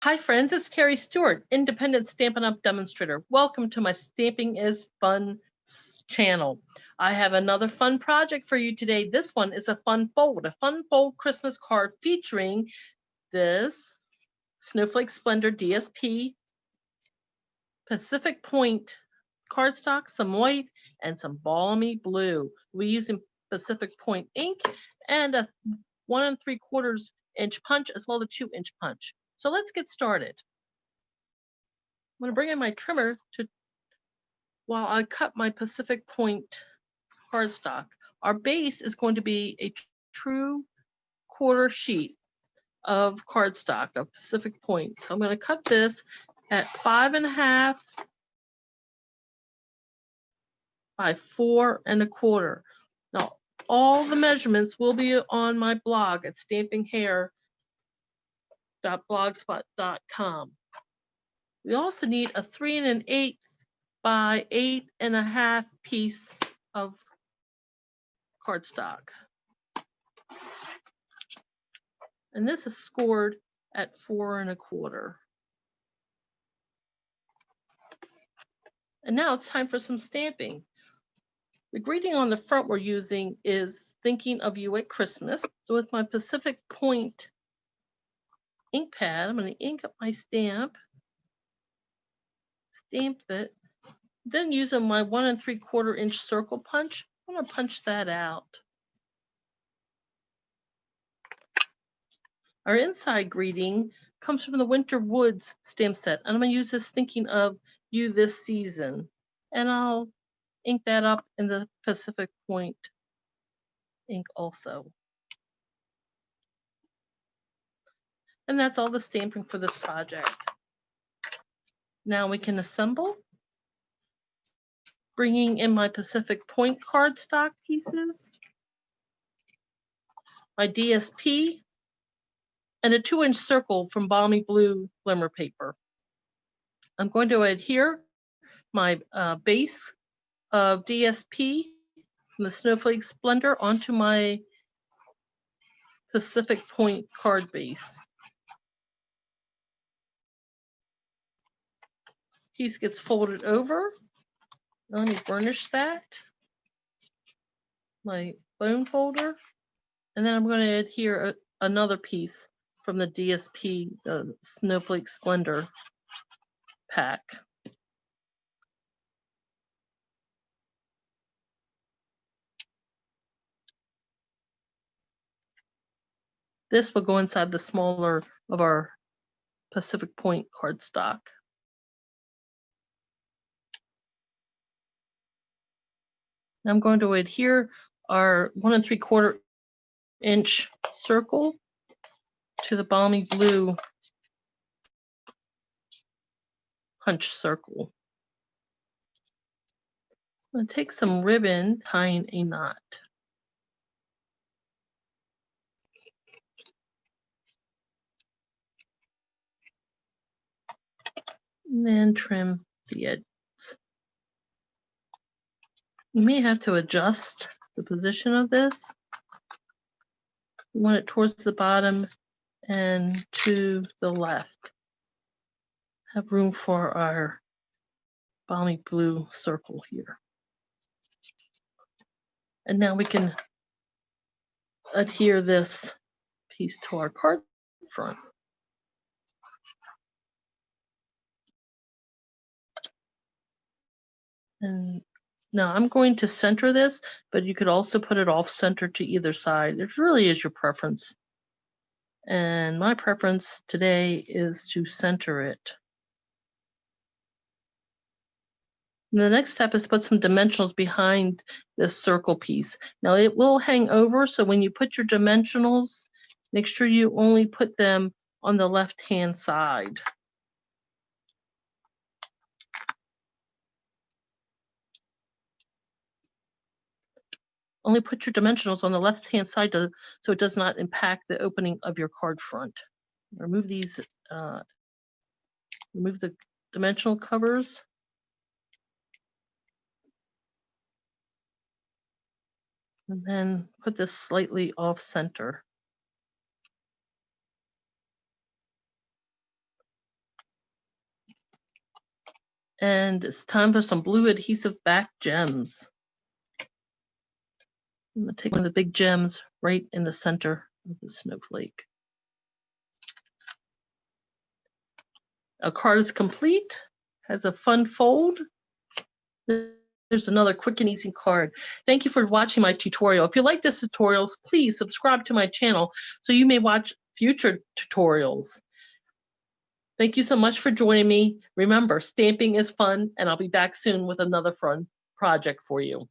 Hi friends, it's Terry Stewart, independent Stampin' Up! Demonstrator. Welcome to my Stamping is Fun channel. I have another fun project for you today. This one is a fun fold Christmas card featuring this Snowflake Splendor DSP Pacific Point cardstock, some white, and some balmy blue. We're using Pacific Point ink and a 1 3/4 inch punch as well as a 2-inch punch. So let's get started. I'm going to bring in my trimmer while I cut my Pacific Point cardstock. Our base is going to be a true quarter sheet of cardstock of Pacific Point. So I'm going to cut this at 5.5 by 4 1/4. Now, all the measurements will be on my blog at stampinghair.blogspot.com. We also need a 3 1/8 by 8 1/2 piece of cardstock. And this is scored at 4 1/4. And now it's time for some stamping. The greeting on the front we're using is "Thinking of You at Christmas." So with my Pacific Point ink pad, I'm going to ink up my stamp, stamp it, then using my 1 3/4 inch circle punch, I'm going to punch that out. Our inside greeting comes from the Winter Woods stamp set, and I'm going to use this "Thinking of You This Season." And I'll ink that up in the Pacific Point ink also. And that's all the stamping for this project. Now we can assemble, bringing in my Pacific Point cardstock pieces, my DSP, and a 2-inch circle from balmy blue glimmer paper. I'm going to adhere my base of DSP from the Snowflake Splendor onto my Pacific Point card base. Piece gets folded over. Let me burnish that. My bone folder. And then I'm going to adhere another piece from the DSP, the Snowflake Splendor pack. This will go inside the smaller of our Pacific Point cardstock. Now I'm going to adhere our 1 3/4 inch circle to the balmy blue punch circle. I'm going to take some ribbon, tying a knot. And then trim the edges. You may have to adjust the position of this. You want it towards the bottom and to the left. Have room for our balmy blue circle here. And now we can adhere this piece to our card front. And now I'm going to center this, but you could also put it off center to either side. It really is your preference. And my preference today is to center it. And the next step is to put some dimensionals behind this circle piece. Now it will hang over, so when you put your dimensionals, make sure you only put them on the left-hand side. Only put your dimensionals on the left-hand side so it does not impact the opening of your card front. Remove these, remove the dimensional covers. And then put this slightly off center. And it's time for some blue adhesive back gems. I'm going to take one of the big gems right in the center of the snowflake. Our card is complete, has a fun fold. There's another quick and easy card. Thank you for watching my tutorial. If you like this tutorials, please subscribe to my channel so you may watch future tutorials. Thank you so much for joining me. Remember, stamping is fun, and I'll be back soon with another fun project for you.